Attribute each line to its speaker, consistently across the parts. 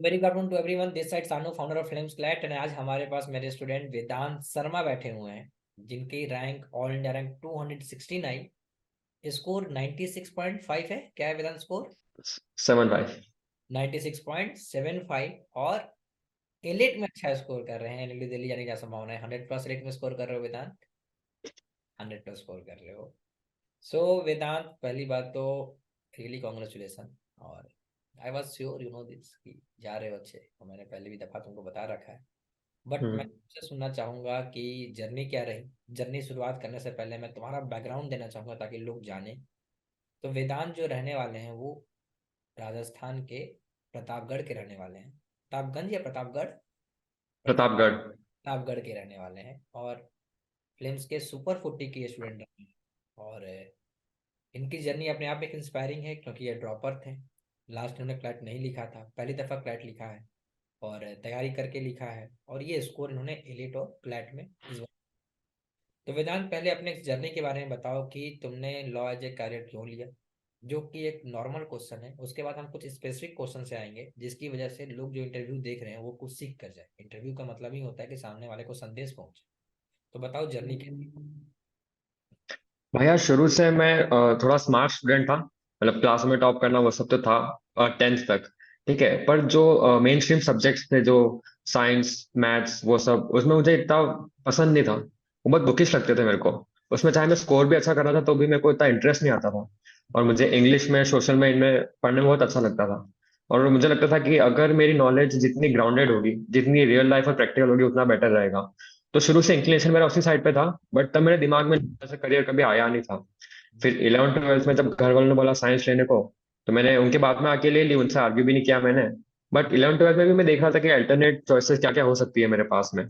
Speaker 1: Very good afternoon to everyone, this side Sanu, founder of films CLAT. एंड आज हमारे पास मेरे स्टूडेंट वेदांत शर्मा बैठे हुए हैं, जिनकी rank all India rank 269, score 96.5 है। क्या है वेदांत स्कोर?
Speaker 2: 7-5।
Speaker 1: 96.75। और एलिट में अच्छा स्कोर कर रहे हैं। एनएलडी दिल्ली जाने की क्या संभावना है? 100 प्लस रेट में स्कोर कर रहे हो वेदांत, 100 प्लस स्कोर कर रहे हो। सो वेदांत, पहली बात तो रियली कॉन्ग्रेचुलेसन। और I was sure you know this कि जा रहे हो अच्छे, और मैंने पहले भी दफा तुमको बता रखा है। बट मैं
Speaker 2: हम्म।
Speaker 1: तुमसे सुनना चाहूंगा कि जर्नी क्या रही। जर्नी शुरुआत करने से पहले मैं तुम्हारा बैकग्राउंड देना चाहूंगा ताकि लोग जाने। तो वेदांत जो रहने वाले हैं वो राजस्थान के प्रतापगढ़ के रहने वाले हैं। प्रतापगंज या प्रतापगढ़? प्रताप
Speaker 2: प्रतापगढ़।
Speaker 1: प्रतापगढ़ के रहने वाले हैं, और फिल्म्स के सुपर 40 के स्टूडेंट रहे हैं। और इनकी जर्नी अपने आप में एक इंस्पायरिंग है, क्योंकि ये ड्रॉपर थे। लास्ट इन्होंने क्लैट नहीं लिखा था, पहली दफ़ा क्लैट लिखा है और तैयारी करके लिखा है, और ये स्कोर इन्होंने एलिट और क्लैट में इस बार। तो वेदांत, पहले अपने जर्नी के बारे में बताओ कि तुमने लॉ एज ए करियर क्यों लिया, जो कि एक नॉर्मल क्वेश्चन है। उसके बाद हम कुछ स्पेसिफिक क्वेश्चन से आएंगे, जिसकी वजह से लोग जो इंटरव्यू देख रहे हैं वो कुछ सीख कर जाए। इंटरव्यू का मतलब ही होता है कि सामने वाले को संदेश पहुंचे। तो बताओ जर्नी कैसी?
Speaker 2: भैया शुरू से मैं थोड़ा स्मार्ट स्टूडेंट था। मतलब क्लास में टॉप करना वो सब तो था 10th तक। ठीक है, पर जो मेन स्ट्रीम सब्जेक्ट्स थे, जो साइंस मैथ्स वो सब, उसमें मुझे इतना पसंद नहीं था। वो बहुत बुकिश लगते थे मेरे को। उसमें चाहे मैं स्कोर भी अच्छा कर रहा था तो भी मेरे को इतना इंटरेस्ट नहीं आता था। और मुझे इंग्लिश में, सोशल में, इनमें पढ़ने में बहुत अच्छा लगता था। और मुझे लगता था कि अगर मेरी नॉलेज जितनी ग्राउंडेड होगी, जितनी रियल लाइफ और प्रैक्टिकल होगी, उतना बेटर रहेगा। तो शुरू से इंक्लिनेशन मेरा उसी साइड पे था। बट तब मेरे दिमाग में ऐसा करियर कभी आया नहीं था। फिर 11th 12th में जब घर वालों ने बोला साइंस लेने को, तो मैंने उनके बात में आके ले ली, उनसे आर्ग्यू भी नहीं किया मैंने। बट 11th 12th में भी मैं देख रहा था कि अल्टरनेट चॉइसेस क्या क्या हो सकती है मेरे पास में।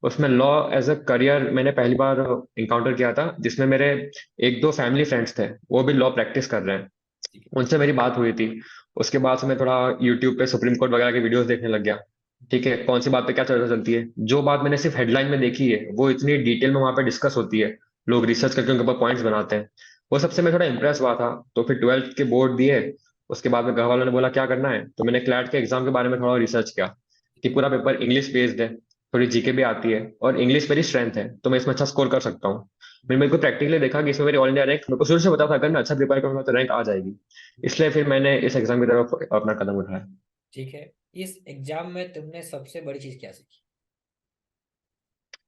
Speaker 2: उसमें लॉ एज अ करियर मैंने पहली बार इंकाउंटर किया था, जिसमें मेरे एक दो फैमिली फ्रेंड्स थे, वो भी लॉ प्रैक्टिस कर रहे हैं।
Speaker 1: ठीक
Speaker 2: उनसे मेरी बात हुई थी। उसके बाद से मैं थोड़ा यूट्यूब पे सुप्रीम कोर्ट वगैरह के वीडियोस देखने लग गया। ठीक है, कौन सी बात पे क्या चर्चा चलती है, जो बात मैंने सिर्फ हेडलाइन में देखी है वो इतनी डिटेल में वहां पे डिस्कस होती है। लोग रिसर्च करके उनके ऊपर पॉइंट्स बनाते हैं। वो सबसे मैं थोड़ा इंप्रेस हुआ था। तो फिर 12th के बोर्ड दिए। उसके बाद में घर वालों ने बोला क्या करना है, तो मैंने क्लैट के एग्जाम के बारे में थोड़ा रिसर्च किया कि
Speaker 1: है।
Speaker 2: पूरा पेपर इंग्लिश बेस्ड है। थोड़ी जीके भी आती है और इंग्लिश मेरी स्ट्रेंथ है, तो मैं इसमें अच्छा स्कोर कर सकता हूँ। मैंने मेरे को प्रैक्टिकली देखा कि इसमें मेरी ऑल इंडिया रैंक, मेरे को शुरू से पता था अगर मैं अच्छा प्रिपेयर करूंगा तो रैंक आ जाएगी। इसलिए फिर मैंने इस एग्जाम की तरफ अपना कदम उठाया।
Speaker 1: ठीक है, इस एग्जाम में तुमने सबसे बड़ी चीज क्या सीखी?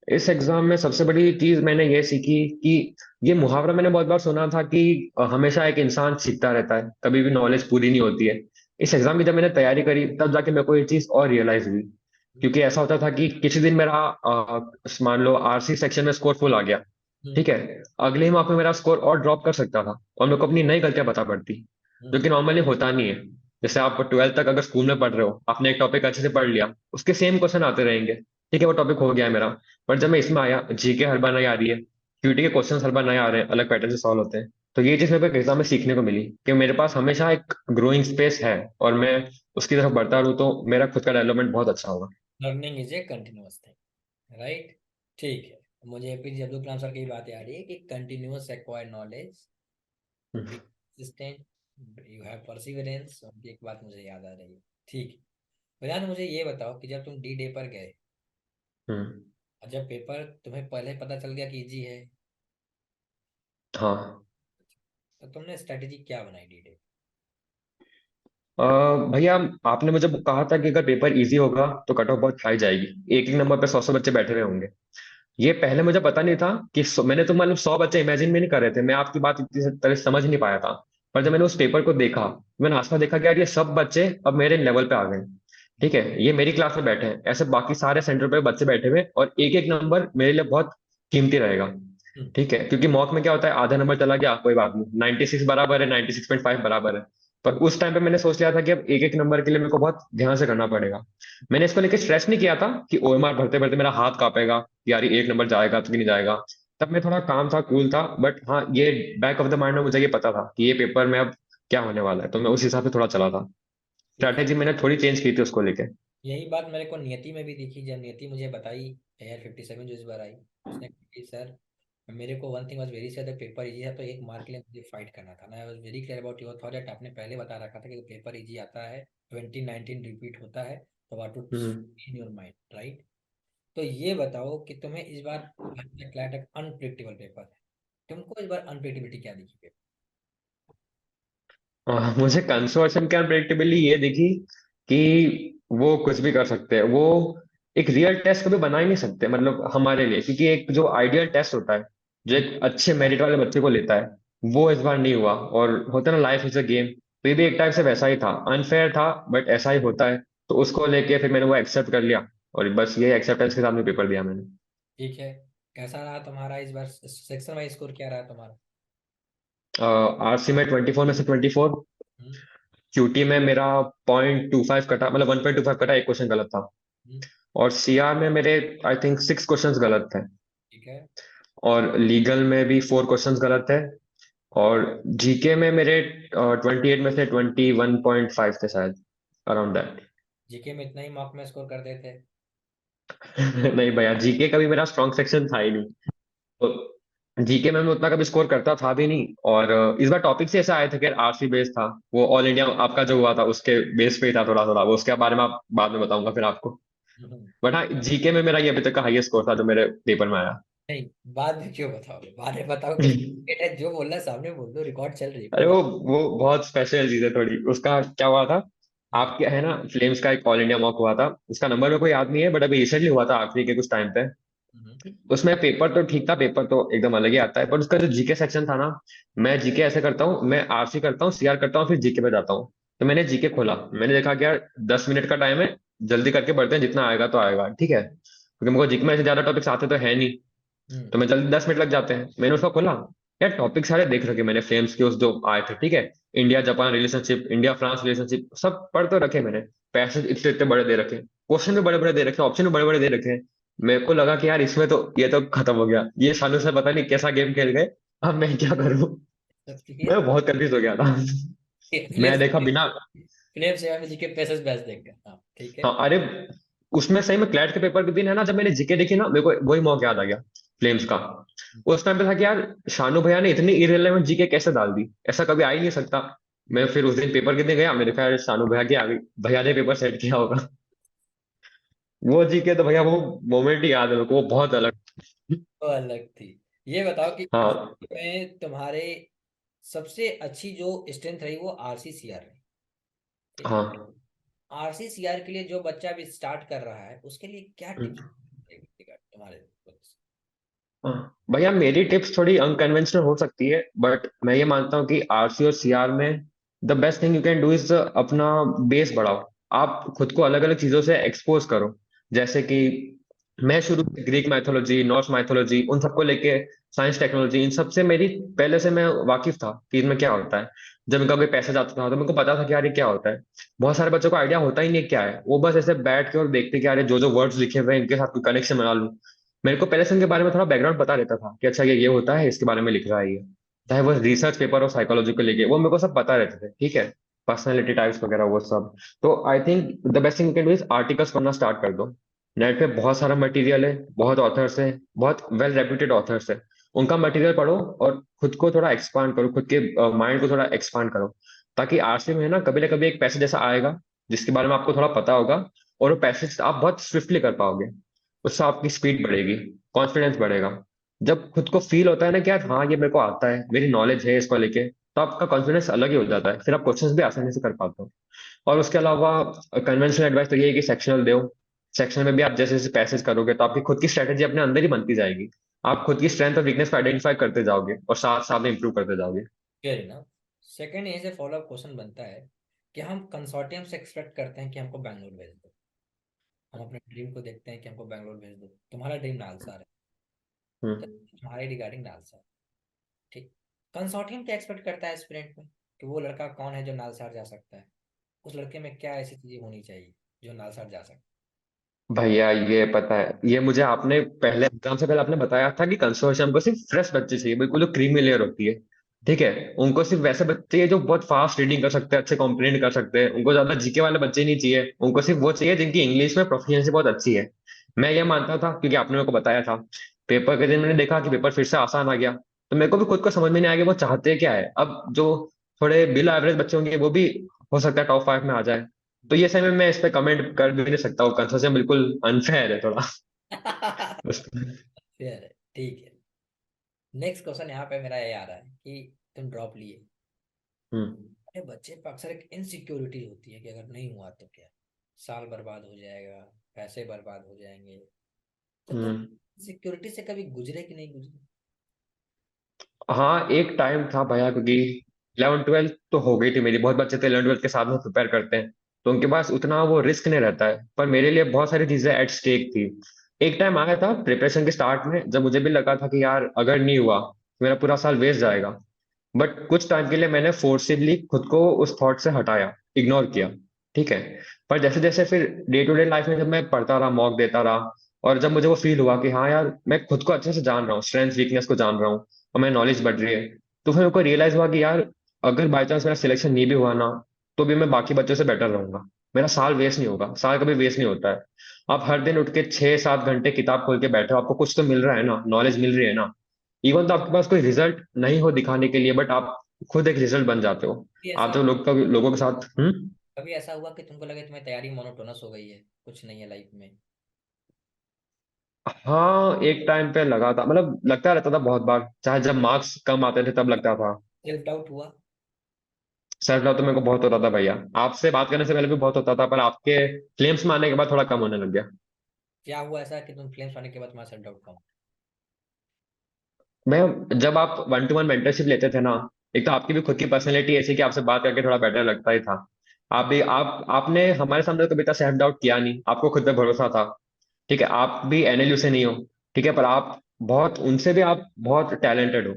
Speaker 2: इस एग्जाम में सबसे बड़ी चीज मैंने ये सीखी कि ये मुहावरा मैंने बहुत बार सुना था कि हमेशा एक इंसान सीखता रहता है, कभी भी नॉलेज पूरी नहीं होती है। इस एग्जाम की जब मैंने तैयारी करी तब जाके मेरे को ये चीज और रियलाइज हुई। क्योंकि ऐसा होता था कि किसी दिन मेरा मान लो आरसी सेक्शन में स्कोर फुल आ गया।
Speaker 1: हम्म।
Speaker 2: ठीक है, अगले ही मौके में मेरा स्कोर और ड्रॉप कर सकता था और मेरे को अपनी नई गलतियां बता पड़ती, जो
Speaker 1: हम्म।
Speaker 2: कि नॉर्मली होता नहीं है। जैसे आप 12th तक अगर स्कूल में पढ़ रहे हो, आपने एक टॉपिक अच्छे से पढ़ लिया, उसके सेम क्वेश्चन आते रहेंगे। ठीक है, वो टॉपिक हो गया है मेरा। पर जब मैं इसमें आया, जीके हर बार नई आ रही है, क्यूटी के क्वेश्चन हर बार नए आ रहे हैं, अलग पैटर्न से सॉल्व होते हैं। तो ये चीज मेरे को एग्जाम में सीखने को मिली कि मेरे पास हमेशा एक ग्रोइंग स्पेस है, और मैं उसकी तरफ बढ़ता रहूं तो मेरा खुद का डेवलपमेंट बहुत अच्छा होगा।
Speaker 1: Learning is a continuous thing, right? ठीक है। मुझे एपीजे अब्दुल कलाम सर की बात याद आ रही है कि continuous acquired knowledge, be consistent, you have perseverance. उनकी एक बात मुझे याद आ रही है। ठीक है। भैया मुझे ये बताओ कि जब तुम डी डे पर गए,
Speaker 2: हम्म।
Speaker 1: और जब पेपर तुम्हें पहले पता चल गया कि इजी है,
Speaker 2: हाँ।
Speaker 1: तो तुमने स्ट्रेटेजी क्या बनाई डी डे?
Speaker 2: अ, भैया, आपने मुझे कहा था कि अगर पेपर इजी होगा तो कट ऑफ बहुत हाई जाएगी, एक एक नंबर पे 100 100 बच्चे बैठे हुए होंगे। ये पहले मुझे पता नहीं था कि मैंने तो मतलब 100 बच्चे इमेजिन भी नहीं कर रहे थे, मैं आपकी बात इतनी तरह से समझ नहीं पाया था। पर जब मैंने उस पेपर को देखा, मैंने आसपास देखा कि यार ये सब बच्चे अब मेरे लेवल पे आ गए। ठीक है, ये मेरी क्लास में बैठे हैं, ऐसे बाकी सारे सेंटर पे बच्चे बैठे हुए हैं, और एक एक नंबर मेरे लिए बहुत कीमती रहेगा।
Speaker 1: हम्म।
Speaker 2: ठीक है, क्योंकि मॉक में क्या होता है, आधा नंबर चला गया कोई बात नहीं, 96 बराबर है, 96.5 बराबर है। पर उस टाइम पे मैंने सोच लिया था कि अब एक एक नंबर के लिए मेरे को बहुत ध्यान से करना पड़ेगा। मैंने इसको लेकर स्ट्रेस नहीं किया था कि ओएमआर भरते भरते मेरा हाथ कांपेगा, यार ये एक नंबर जाएगा तो कि नहीं जाएगा। तब मैं थोड़ा काम था, कूल था। बट हाँ, ये बैक ऑफ द माइंड में मुझे ये पता था कि ये पेपर में अब क्या होने वाला है, तो मैं उस हिसाब से थोड़ा चला था।
Speaker 1: ठीक है।
Speaker 2: स्ट्रैटेजी मैंने थोड़ी चेंज की थी उसको लेके।
Speaker 1: यही बात मेरे को नियति में भी दिखी, जब नियति मुझे बताई, AR 57 जो इस बार आई, उसने कहा कि सर मेरे को one thing was very sure that paper easy है, तो एक मार्क के लिए मुझे फाइट करना था ना। I was very clear about your thought that आपने पहले बता रखा था कि पेपर इजी आता है, 2019 रिपीट होता है, तो what to
Speaker 2: hmm.
Speaker 1: In your mind, right? तो ये बताओ कि तुम्हें इस बार क्लैट एक अनप्रिडिक्टेबल पेपर है, तुमको इस बार अनप्रिडिक्टेबिलिटी क्या दिखी पेपर?
Speaker 2: मुझे कंसोर्शियम की अनप्रेडिक्टेबिलिटी ये दिखी कि वो कुछ भी कर सकते हैं। वो एक रियल टेस्ट कभी बना ही नहीं सकते मतलब हमारे लिए, क्योंकि एक जो आइडियल टेस्ट होता है जो एक अच्छे मेरिट वाले बच्चे को लेता है, वो इस बार नहीं हुआ। और होता है ना, लाइफ इज अ गेम, तो ये भी एक टाइप से वैसा ही था, अनफेयर था बट ऐसा ही होता है। तो उसको लेके फिर मैंने वो एक्सेप्ट कर लिया, और बस ये एक्सेप्टेंस के सामने पेपर दिया मैंने।
Speaker 1: ठीक है, कैसा रहा तुम्हारा इस बार सेक्शन वाइज स्कोर, क्या रहा तुम्हारा?
Speaker 2: आरसी में 24 में से 24।
Speaker 1: हम्म।
Speaker 2: क्यूटी में मेरा 0.25 कटा, मतलब 1.25 कटा, एक क्वेश्चन गलत था।
Speaker 1: हम्म।
Speaker 2: और सीआर में मेरे आई थिंक 6 क्वेश्चंस गलत थे।
Speaker 1: ठीक है।
Speaker 2: और लीगल में भी 4 क्वेश्चंस गलत थे। और जीके में मेरे 28 में से 21.5 थे शायद, अराउंड दैट।
Speaker 1: जीके में इतना ही मार्क में स्कोर कर देते?
Speaker 2: नहीं भैया, जीके का भी मेरा स्ट्रॉन्ग सेक्शन था ही नहीं। तो जीके में मैं उतना कभी स्कोर करता था भी नहीं। और इस बार टॉपिक से ऐसा आया था कि आरसी बेस था, वो ऑल इंडिया आपका जो हुआ था उसके बेस पे ही था थोड़ा थोड़ा, वो उसके बारे में आप बाद में बताऊंगा फिर आपको।
Speaker 1: हम्म।
Speaker 2: बट हाँ, जीके में मेरा ये अभी तक का हाईएस्ट स्कोर था जो मेरे पेपर में आया।
Speaker 1: नहीं, बाद में क्यों बताओगे, बाद में बताओ कुछ। बेटा जो बोलना है सामने बोल दो, रिकॉर्ड चल रही है, कोई
Speaker 2: अरे
Speaker 1: बात
Speaker 2: वो बहुत स्पेशल चीज है थोड़ी। उसका क्या हुआ था,
Speaker 1: नहीं।
Speaker 2: आपके है ना, फ्लेम्स का एक ऑल इंडिया मॉक हुआ था। उसका नंबर मेरे को याद नहीं है, बट अभी रिसेंटली हुआ था आखिरी के कुछ टाइम पे।
Speaker 1: हम्म।
Speaker 2: उसमें पेपर तो ठीक था, पेपर तो एकदम अलग ही आता है, पर उसका जो जीके सेक्शन था ना, मैं जीके ऐसे करता हूँ, मैं आरसी करता हूँ, सीआर करता हूँ, फिर जीके पे जाता हूँ। तो मैंने जीके खोला, मैंने देखा कि यार 10 मिनट का टाइम है, जल्दी करके बढ़ते हैं, जितना आएगा तो आएगा, ठीक है, क्योंकि मेरे को जीके में ऐसे ज्यादा टॉपिक्स आते तो है नहीं।
Speaker 1: हम्म।
Speaker 2: तो मैं जल्दी 10 मिनट लग जाते हैं, मैंने उसको खोला। यार टॉपिक सारे देख रखे मैंने, फ्रेम्स के उस जो आए थे, ठीक है, India Japan relationship, India France relationship, सब पढ़ तो रखे मैंने। पैसेज इतने इतने बड़े दे रखे, क्वेश्चन भी बड़े बड़े दे रखे, ऑप्शन भी बड़े बड़े दे रखे। मेरे को लगा कि यार इसमें तो ये तो खत्म हो गया, ये सालों से पता नहीं कैसा गेम खेल गए, अब मैं क्या करूं।
Speaker 1: तो
Speaker 2: मैं बहुत कंफ्यूज हो गया था। मैं देखा बिना।
Speaker 1: फिलिप सेवा में जीके पैसेज बैच देख गया, हाँ ठीक है।
Speaker 2: हाँ अरे, उसमें सही में क्लैट के पेपर के दिन है ना, जब मैंने जीके देखी ना, मेरे को वही मौका याद आ गया फ्लेम्स का। उस टाइम पे था कि यार शानू भैया ने इतनी इरेलेवेंट जीके कैसे डाल दी, ऐसा कभी आ ही नहीं सकता। मैं फिर उस दिन पेपर के दिन गया, मैंने कहा यार शानू भैया की आ गई, भैया ने पेपर सेट किया होगा। वो जीके तो भैया, वो मोमेंट ही याद है मेरे को, वो बहुत अलग।
Speaker 1: तो अलग थी। ये बताओ कि
Speaker 2: हाँ।
Speaker 1: में तुम्हारे सबसे अच्छी जो स्ट्रेंथ रही वो आरसीसीआर रही, ठीक है?
Speaker 2: हाँ।
Speaker 1: आरसीसीआर के लिए जो बच्चा भी स्टार्ट कर रहा है उसके लिए क्या टिप्स
Speaker 2: हम्म।
Speaker 1: तुम्हारे?
Speaker 2: हाँ भैया, मेरी टिप्स थोड़ी अनकन्वेंशनल हो सकती है, बट मैं ये मानता हूँ कि आरसी और सीआर में the best thing you can do is अपना बेस बढ़ाओ। आप खुद को अलग अलग चीजों से एक्सपोज करो। जैसे कि मैं शुरू से ग्रीक माइथोलॉजी, नॉर्स माइथोलॉजी, उन सबको लेके, साइंस टेक्नोलॉजी, इन सबसे मेरी पहले से मैं वाकिफ था कि इनमें क्या होता है। जब इनका कोई पैसा जाता था तो मेरे को पता था कि यार ये क्या होता है। बहुत सारे बच्चों को आइडिया होता ही नहीं क्या है, वो बस ऐसे बैठ के और देखते कि यार ये जो जो वर्ड्स लिखे हुए हैं इनके साथ कोई कनेक्शन बना लूं। मेरे को पहले से इनके बारे में थोड़ा बैकग्राउंड पता रहता था कि अच्छा ये होता है, इसके बारे में लिख रहा है ये, चाहे वो रिसर्च पेपर और साइकोलॉजी को लेके, वो मेरे को सब पता रहते थे, ठीक है, पर्सनैलिटी टाइप्स वगैरह वो सब। तो I think the best thing you can do is articles पढ़ना स्टार्ट कर दो। नेट पे बहुत सारा मटेरियल है, बहुत ऑथर्स है, बहुत वेल रेप्यूटेड ऑथर्स है, उनका मटेरियल पढ़ो और खुद को थोड़ा एक्सपांड करो, खुद के माइंड को थोड़ा एक्सपांड करो, ताकि आरसी में है ना कभी ना कभी एक पैसेज ऐसा आएगा जिसके बारे में आपको थोड़ा पता होगा, और वो पैसेज आप बहुत स्विफ्टली कर पाओगे। उससे आपकी स्पीड बढ़ेगी, कॉन्फिडेंस बढ़ेगा। जब खुद को फील होता है ना कि यार हाँ ये मेरे को आता है, मेरी नॉलेज है इसको लेके, तो आपका कॉन्फिडेंस अलग ही हो जाता है, फिर आप क्वेश्चंस भी आसानी से कर पाते हो। और उसके अलावा कन्वेंशनल एडवाइस तो ये है कि सेक्शनल दो। सेक्शनल में भी आप जैसे जैसे पैसेज करोगे तो आपकी खुद की स्ट्रेटेजी अपने अंदर ही बनती जाएगी। आप खुद की स्ट्रेंथ और वीकनेस को आइडेंटिफाई करते जाओगे और साथ साथ में इंप्रूव करते जाओगे।
Speaker 1: क्लियर ना? सेकंड यहीं से फॉलो अप क्वेश्चन बनता है कि हम कंसोर्टियम से एक्सपेक्ट करते हैं कि हमको बैंगलोर भेज दो, हम अपने ड्रीम को देखते हैं कि हमको बैंगलोर भेज दो, तुम्हारा ड्रीम नालसार है, तो
Speaker 2: हम्म।
Speaker 1: तुम्हारे रिगार्डिंग नालसार, ठीक। कंसोर्टियम क्या एक्सपेक्ट करता है स्टूडेंट में, कि वो लड़का कौन है जो नालसार जा सकता है, उस लड़के में क्या ऐसी चीजें होनी चाहिए जो नालसार जा सकता
Speaker 2: भैया ये पता है, ये मुझे आपने पहले एग्जाम से पहले आपने बताया था कि कंसोर्शियम को सिर्फ फ्रेश बच्चे चाहिए, बिल्कुल जो क्रीमी लेयर होती है, ठीक है, उनको सिर्फ वैसे बच्चे चाहिए जो बहुत फास्ट रीडिंग कर सकते हैं, अच्छे कॉम्प्रीहेंड कर सकते हैं, उनको ज्यादा जीके वाले बच्चे नहीं चाहिए, उनको सिर्फ वो चाहिए जिनकी इंग्लिश में प्रोफिशिएंसी बहुत अच्छी है। मैं ये मानता था क्योंकि आपने मेरे को बताया था पेपर के दिन मैंने देखा कि पेपर फिर से आसान आ गया, तो मेरे को भी खुद को समझ में नहीं आया कि वो चाहते क्या है। अब जो थोड़े बिलो एवरेज बच्चे होंगे वो भी हो सकता है टॉप 5 में आ जाए। तो ये समय मैं इस पे कमेंट कर भी नहीं सकता हूँ, कंसेप्शन बिल्कुल अनफेयर है थोड़ा।
Speaker 1: फेयर है, ठीक है। नेक्स्ट क्वेश्चन यहाँ पे मेरा ये आ रहा है कि तुम ड्रॉप लिए,
Speaker 2: हम्म।
Speaker 1: अरे बच्चे पे अक्सर एक इनसिक्योरिटी होती है कि अगर नहीं हुआ तो क्या, साल बर्बाद हो जाएगा, पैसे बर्बाद हो जाएंगे। तो तुम
Speaker 2: हम्म।
Speaker 1: सिक्योरिटी से कभी गुजरे कि नहीं गुजरे?
Speaker 2: हाँ एक टाइम था भैया, क्योंकि 11 12 तो हो गई थी मेरी। बहुत बच्चे तो 11 12 के साथ में प्रिपेयर करते हैं, तो उनके पास उतना वो रिस्क नहीं रहता है, पर मेरे लिए बहुत सारी चीजें एट स्टेक थी। एक टाइम आया था प्रिपरेशन के स्टार्ट में जब मुझे भी लगा था कि यार अगर नहीं हुआ तो मेरा पूरा साल वेस्ट जाएगा। बट कुछ टाइम के लिए मैंने फोर्सिबली खुद को उस थॉट से हटाया, इग्नोर किया। ठीक है। पर जैसे जैसे फिर डे टू डे लाइफ में जब मैं पढ़ता रहा, मॉक देता रहा, और जब मुझे वो फील हुआ कि हाँ यार मैं खुद को अच्छे से जान रहा हूँ, स्ट्रेंथ वीकनेस को जान रहा हूँ, और मेरी नॉलेज बढ़ रही है, तो फिर मेरे को रियलाइज हुआ कि यार अगर बाई चांस मेरा सिलेक्शन नहीं भी हुआ ना, तो भी मैं बाकी बच्चों से बेटर रहूंगा। मेरा साल वेस्ट नहीं होगा, साल कभी वेस्ट नहीं होता है। आप हर दिन उठ के 6 7 घंटे किताब खोल के बैठे हो, आपको कुछ तो मिल रहा है ना, नॉलेज मिल रही है ना। इवन तो आपके पास कोई रिजल्ट नहीं हो दिखाने के लिए, बट आप खुद एक रिजल्ट बन जाते हो।
Speaker 1: कभी
Speaker 2: आप
Speaker 1: ऐसा
Speaker 2: जब लोगों के साथ
Speaker 1: कभी ऐसा हुआ कि तुमको लगे तुम्हारी तैयारी मोनोटोनस हो गई है, कुछ नहीं है लाइफ में?
Speaker 2: हाँ एक टाइम पे लगा था, मतलब लगता रहता था बहुत बार, चाहे जब मार्क्स कम आते थे तब लगता था।
Speaker 1: सेल्फ डाउट हुआ?
Speaker 2: सेल्फ डाउट तो मेरे को बहुत होता था भैया, आपसे बात करने से पहले भी बहुत होता था, पर आपके फ्लेम्स में आने के बाद थोड़ा कम होने लग गया।
Speaker 1: क्या हुआ ऐसा कि तुम फ्लेम्स आने के बाद तुम्हारा सेल्फ डाउट कम?
Speaker 2: मैं जब आप 1 to 1 मेंटरशिप लेते थे ना, एक तो आपकी भी खुद की पर्सनैलिटी ऐसी कि आपसे बात करके थोड़ा बेटर लगता ही था। आप भी आपने हमारे सामने तो कभी इतना सेल्फ डाउट किया नहीं, आपको खुद पे भरोसा था। ठीक है, आप भी एनएलयू से नहीं हो, ठीक है, पर आप बहुत उनसे भी आप बहुत टैलेंटेड हो।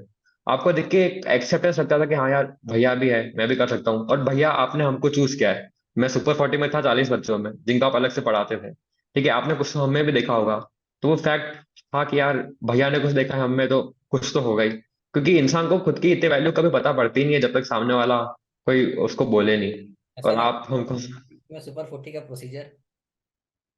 Speaker 2: आपको देख के एक एक्सेप्टेंस लगता था कि हाँ यार भैया भी है, मैं भी कर सकता हूँ, और भैया आपने हमको चूज किया है। मैं सुपर 40 में था 40 बच्चों में जिनको आप अलग से पढ़ाते थे। ठीक है, आपने कुछ तो हमें भी देखा होगा। तो वो फैक्ट था कि यार भैया ने कुछ देखा है हमें, तो कुछ तो होगा ही, क्योंकि इंसान को खुद की इतनी वैल्यू कभी पता पड़ती नहीं है जब तक सामने वाला कोई उसको बोले नहीं।
Speaker 1: ऐसा
Speaker 2: और
Speaker 1: लगा
Speaker 2: आप हमको
Speaker 1: तुम्हें सुपर 40 का प्रोसीजर?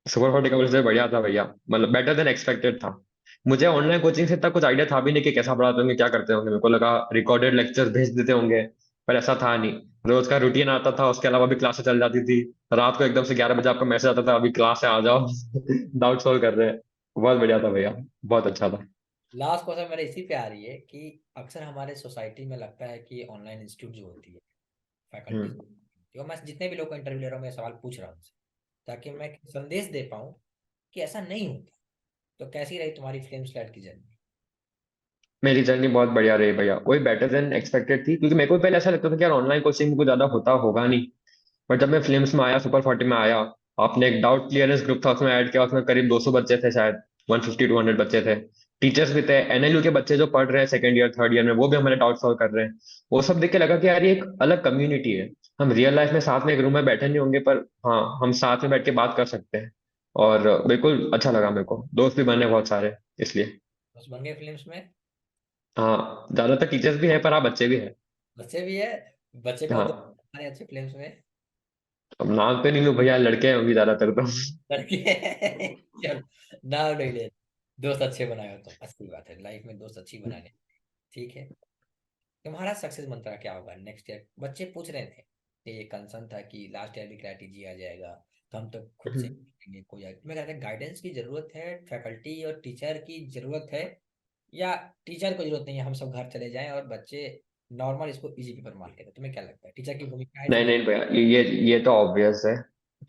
Speaker 2: सुपर 40 का वजह से बढ़िया था भैया, मतलब बेटर देन एक्सपेक्टेड था। मुझे ऑनलाइन कोचिंग से इतना कुछ आइडिया था भी नहीं कि कैसा पढ़ाते होंगे, क्या करते होंगे। मेरे को लगा रिकॉर्डेड लेक्चर भेज देते होंगे, पर ऐसा था नहीं। रोज का रूटीन आता था, उसके अलावा भी क्लासेस चल जाती थी। रात को एकदम से 11 बजे आपका मैसेज आता था, अभी क्लास है आ जाओ। डाउट सॉल्व कर रहे हैं। बहुत बढ़िया था भैया, बहुत अच्छा था।
Speaker 1: लास्ट क्वेश्चन मेरे इसी पे आ रही है कि अक्सर हमारे सोसाइटी में लगता है कि ऑनलाइन इंस्टीट्यूट जो होती है, फैकल्टी,
Speaker 2: हम्म।
Speaker 1: जो मैं जितने भी लोग को इंटरव्यू ले रहा हूँ मैं सवाल पूछ रहा हूँ उनसे, ताकि मैं एक संदेश दे पाऊँ कि ऐसा नहीं होता। तो कैसी रही तुम्हारी फ्लेम स्लाइड की जर्नी?
Speaker 2: मेरी जर्नी बहुत बढ़िया रही भैया, वही बेटर देन एक्सपेक्टेड थी, क्योंकि मेरे को भी पहले ऐसा लगता था कि यार ऑनलाइन कोचिंग में कुछ ज्यादा होता होगा नहीं। बट जब मैं फिल्म्स में आया, सुपर 40 में आया, आपने एक डाउट क्लियरेंस ग्रुप था उसमें ऐड किया, उसमें करीब 200 बच्चे थे शायद, 150 to 200 बच्चे थे। टीचर्स भी थे, एनएलयू के बच्चे जो पढ़ रहे हैं सेकंड ईयर थर्ड ईयर में, वो भी हमारे डाउट सॉल्व कर रहे हैं। वो सब देख के लगा कि यार ये एक अलग कम्युनिटी है। हम रियल लाइफ में साथ में एक रूम में बैठे नहीं होंगे, पर हाँ हम साथ में बैठ के बात कर सकते हैं। और बिल्कुल अच्छा लगा मेरे को, दोस्त भी बने बहुत सारे इसलिए।
Speaker 1: बस बन गए फिल्म्स में?
Speaker 2: हाँ ज्यादातर टीचर्स भी है, पर हाँ बच्चे भी है।
Speaker 1: बच्चे भी है? बच्चे कौन थे
Speaker 2: हाँ
Speaker 1: हमारे अच्छे फिल्म्स में?
Speaker 2: अब नाम पे नहीं लूँ भैया, लड़के होंगे ज्यादातर तो।
Speaker 1: लड़के? चलो, नाम नहीं ले, दोस्त अच्छे बनाए हो तुम, अच्छी बात है, लाइफ में दोस्त अच्छी बनाने। ठीक है। तुम्हारा सक्सेस मंत्रा क्या होगा नेक्स्ट ईयर? बच्चे पूछ रहे थे कि ये कंसर्न था कि लास्ट ईयर भी क्रैटेजी आ जाएगा, तो हम तो खुद से करेंगे, कोई मैं कहता गाइडेंस की जरूरत है, फैकल्टी और टीचर की जरूरत है, या टीचर को जरूरत नहीं है, हम सब घर चले जाएं और बच्चे नॉर्मल इसको इजी पेपर मान के? तुम्हें क्या लगता है टीचर की भूमिका है
Speaker 2: नहीं
Speaker 1: इसमें?
Speaker 2: नहीं भैया, ये तो ऑब्वियस है।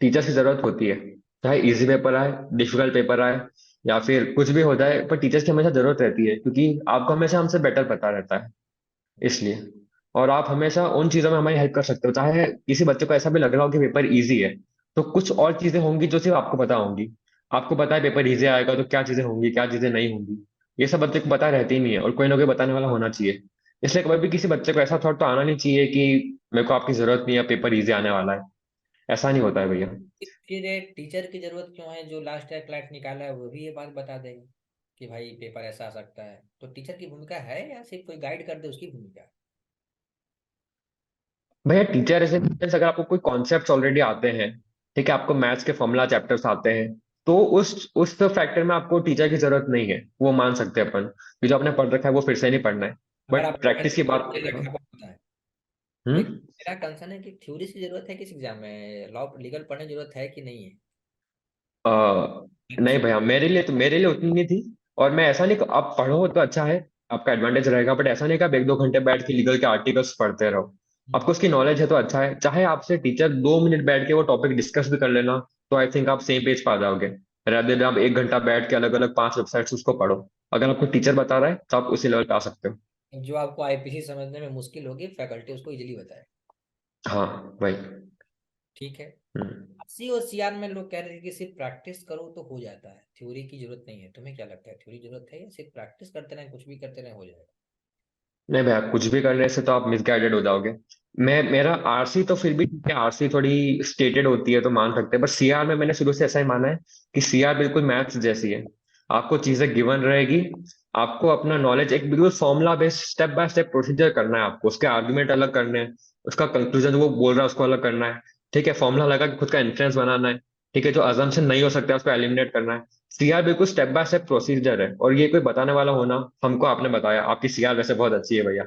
Speaker 2: टीचर्स की जरूरत होती है, चाहे इजी पेपर आए, डिफिकल्ट पेपर आए, या फिर कुछ भी हो जाए, पर टीचर्स की हमेशा जरूरत रहती है, क्योंकि आपको हमेशा हमसे बेटर पता रहता है इसलिए। और आप हमेशा उन चीजों में हमारी हेल्प कर सकते हो, चाहे किसी बच्चे को ऐसा भी लग रहा हो कि पेपर इजी है, तो कुछ और चीजें होंगी जो सिर्फ आपको पता होंगी। आपको पता है पेपर इजी आएगा तो क्या चीजें होंगी, क्या चीजें नहीं होंगी, ये सब बच्चे को पता रहती ही नहीं है, और कोई ना कोई बताने वाला होना चाहिए। इसलिए कभी भी किसी बच्चे को ऐसा थॉट तो आना नहीं चाहिए कि मेरे को आपकी जरूरत नहीं है, पेपर इजी आने वाला है। ऐसा नहीं होता है भैया।
Speaker 1: फिर टीचर की जरूरत क्यों है? जो लास्ट ईयर क्लास निकाला है वो भी ये बात बता देगा कि भाई पेपर ऐसा आ सकता है, तो टीचर की भूमिका है या सिर्फ कोई गाइड कर दे उसकी भूमिका है?
Speaker 2: भैया टीचर ऐसे, अगर आपको कोई कॉन्सेप्ट ऑलरेडी आते हैं, ठीक है, आपको मैथ्स के फॉर्मूला चैप्टर्स आते हैं, तो उस फैक्टर में आपको टीचर की जरूरत नहीं है, वो मान सकते हैं अपन कि जो आपने पढ़ रखा है वो फिर से नहीं पढ़ना है।
Speaker 1: अगर
Speaker 2: बट
Speaker 1: आप
Speaker 2: प्रैक्टिस की बात
Speaker 1: मुझे
Speaker 2: करें तो।
Speaker 1: लिखा पता है, लेकिन
Speaker 2: हम्म।
Speaker 1: मेरा कंसर्न है कि थ्योरी की जरूरत है किस एग्जाम में, लॉ लीगल पढ़ने की जरूरत है कि नहीं है।
Speaker 2: अ,
Speaker 1: मैं कुछ
Speaker 2: नहीं भैया, मेरे लिए उतनी नहीं थी। और मैं ऐसा नहीं, आप पढ़ो तो अच्छा है, आपका एडवांटेज रहेगा, बट ऐसा नहीं कि आप 1-2 घंटे बैठ के लीगल के आर्टिकल्स पढ़ते रहो। आपको उसकी नॉलेज है तो अच्छा है, चाहे आपसे टीचर 2 मिनट बैठ के वो टॉपिक डिस्कस भी कर लेना, तो आई थिंक आप सेम पेज पर आ जाओगे। rather than आप 1 घंटा बैठ के अलग अलग 5 वेबसाइट्स उसको पढ़ो। अगर आपको टीचर बता रहा है तो आप उसी लेवल पे आ सकते हो।
Speaker 1: जो आपको आईपीसी समझने में मुश्किल होगी, फैकल्टी उसको इजीली बताए।
Speaker 2: हाँ वही।
Speaker 1: ठीक है।
Speaker 2: हम्म।
Speaker 1: सी और सीआर में लोग कह रहे हैं कि सिर्फ प्रैक्टिस करो तो हो जाता है, थ्योरी की जरूरत नहीं है। तुम्हें क्या लगता है, थ्योरी जरूरत है या सिर्फ प्रैक्टिस करते रहें, कुछ भी करते रहें हो जाएगा?
Speaker 2: नहीं भैया, कुछ भी करने से तो आप मिसगाइडेड हो जाओगे। मेरा आरसी तो फिर भी ठीक है, आरसी थोड़ी स्टेटेड होती है तो मान सकते हैं, बट सीआर में मैंने शुरू से ऐसा ही माना है कि सीआर बिल्कुल मैथ्स जैसी है। आपको चीजें गिवन रहेगी, आपको अपना नॉलेज एक बिल्कुल formula based step by step procedure करना है, आपको उसके आर्गुमेंट अलग करने हैं, उसका कंक्लूजन वो बोल रहा है उसको अलग करना है। ठीक है, फॉर्मूला लगा के खुद का इन्फ्रेंस बनाना है। ठीक है, जो अजम्पशन नहीं हो सकता उसको एलिमिनेट करना है। सीआर बिल्कुल स्टेप बाय स्टेप प्रोसीजर है, और ये कोई बताने वाला होना, हमको आपने बताया, आपकी सीआर वैसे बहुत अच्छी है भैया।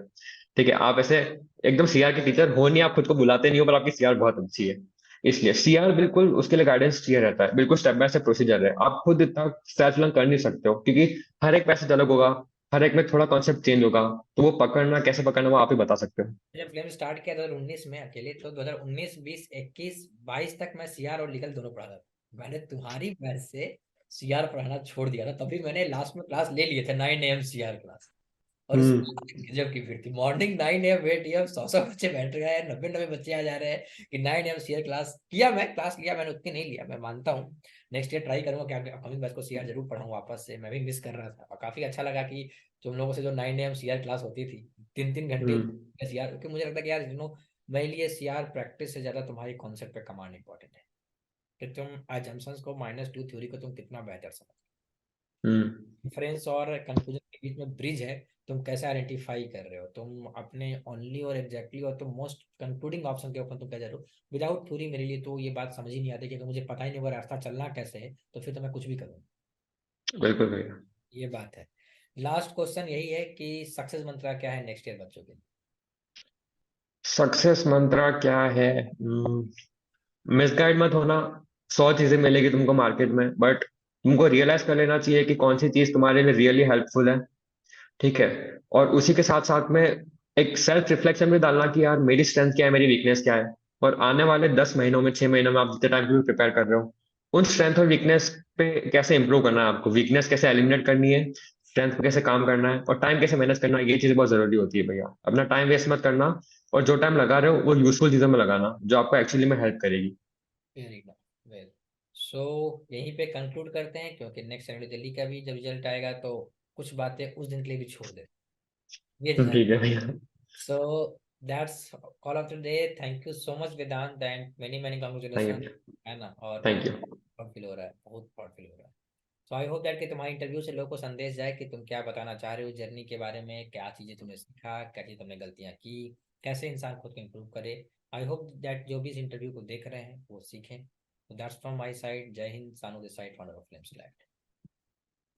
Speaker 2: ठीक है, आप ऐसे एकदम सीआर के टीचर हो नहीं, आप खुद को बुलाते नहीं हो, पर आपकी सीआर बहुत अच्छी है। इसलिए सीआर बिल्कुल उसके लिए गाइडेंस चाहिए रहता है, बिल्कुल स्टेप बाय स्टेप प्रोसीजर है, आप खुद इतना सेल्फ लर्न कर नहीं सकते हो, क्योंकि हर एक पैसेज अलग होगा, हर एक में थोड़ा कॉन्सेप्ट चेंज होगा। तो वो पकड़ना कैसे पकड़ना वो आप ही बता सकते हो।
Speaker 1: जब फिल्म स्टार्ट किया 2019 में अकेले, तो 2019 20 21 22 तक मैं सीआर और लीगल दोनों पढ़ा था। मैंने तुम्हारी वजह से सीआर पढ़ाना छोड़ दिया था, तभी मैंने लास्ट में क्लास ले लिए थे 9 AM सीआर क्लास। और उस
Speaker 2: हम्म।
Speaker 1: गजब की भीड़ थी, मॉर्निंग 9 AM 8 AM 100 बच्चे बैठ गए हैं, 90 90 बच्चे आ जा रहे हैं कि 9 AM सीआर क्लास किया। मैं क्लास लिया, मैंने उतनी नहीं लिया, मैं मानता हूँ। नेक्स्ट ईयर ट्राई करूंगा कि अपकमिंग बैच को सीआर जरूर पढ़ाऊँ वापस से, मैं भी मिस कर रहा था। और काफी अच्छा लगा कि तुम लोगों से जो 9 AM सीआर क्लास होती थी, 3 3 घंटे
Speaker 2: हम्म।
Speaker 1: सीआर, क्योंकि मुझे लगता है कि यार मेरे लिए सीआर प्रैक्टिस से ज्यादा तुम्हारी कॉन्सेप्ट पे कमांड इंपॉर्टेंट है, कि तुम अजम्पशंस को -2 थ्योरी को तुम कितना बेहतर समझ,
Speaker 2: हम्म।
Speaker 1: डिफरेंस और कंक्लूजन के बीच में ब्रिज है, तुम कैसे आइडेंटिफाई कर रहे हो, तुम अपने ओनली और एग्जैक्टली और तुम मोस्ट कंक्लूडिंग ऑप्शन के ऊपर तुम कह जा रहे हो। विदाउट थ्योरी मेरे लिए तो ये बात समझ ही नहीं आती कि अगर मुझे पता ही नहीं वो रास्ता चलना कैसे है, तो फिर तो मैं कुछ भी करूँ।
Speaker 2: बिल्कुल भैया।
Speaker 1: ये बात है। लास्ट क्वेश्चन यही है कि सक्सेस मंत्रा क्या है नेक्स्ट ईयर बच्चों के लिए?
Speaker 2: सक्सेस मंत्रा क्या है? मिसगाइड मत होना। 100 चीजें मिलेगी तुमको मार्केट में, बट तुमको रियलाइज कर लेना चाहिए कि कौन सी चीज तुम्हारे लिए रियली हेल्पफुल है। ठीक है। और उसी के साथ साथ में एक सेल्फ रिफ्लेक्शन भी डालना कि यार मेरी स्ट्रेंथ क्या है, मेरी वीकनेस क्या है। और आने वाले 10 महीनों में, 6 महीनों में, आप जितने टाइम भी प्रिपेयर कर रहे हो, उन स्ट्रेंथ और वीकनेस पे कैसे इंप्रूव करना है आपको, वीकनेस कैसे एलिमिनेट करनी है, स्ट्रेंथ पे कैसे काम करना है, और टाइम कैसे मैनेज करना है, ये चीजें बहुत जरूरी होती है भैया। अपना टाइम वेस्ट मत करना, और जो टाइम लगा रहे हो वो यूजफुल चीजों में लगाना जो आपको एक्चुअली में हेल्प करेगी।
Speaker 1: Very good, well. सो यहीं पे कंक्लूड करते हैं, क्योंकि नेक्स्ट सैटरडे दिल्ली का भी जब रिजल्ट आएगा तो कुछ बातें उस दिन के लिए भी छोड़ दे, ये ध्यान।
Speaker 2: ठीक है भैया।
Speaker 1: So that's call of the day. Thank you so much Vedant, and many many
Speaker 2: thank
Speaker 1: congratulation.
Speaker 2: You.
Speaker 1: है ना, और
Speaker 2: थैंक
Speaker 1: बहुत
Speaker 2: यू।
Speaker 1: प्राउड फील हो रहा है, बहुत प्राउड फील हो रहा है। सो आई होप दैट कि तुम्हारे इंटरव्यू से लोगों को संदेश जाए कि तुम क्या बताना चाह रहे हो जर्नी के बारे में, क्या चीज़ें तुमने सीखा, क्या चीज़ तुमने गलतियाँ की, कैसे इंसान खुद को इम्प्रूव करे। आई होप दैट जो भी इस इंटरव्यू को देख रहे हैं वो सीखें। That's from my side. जय हिंद, सानू this side, founder of films lab.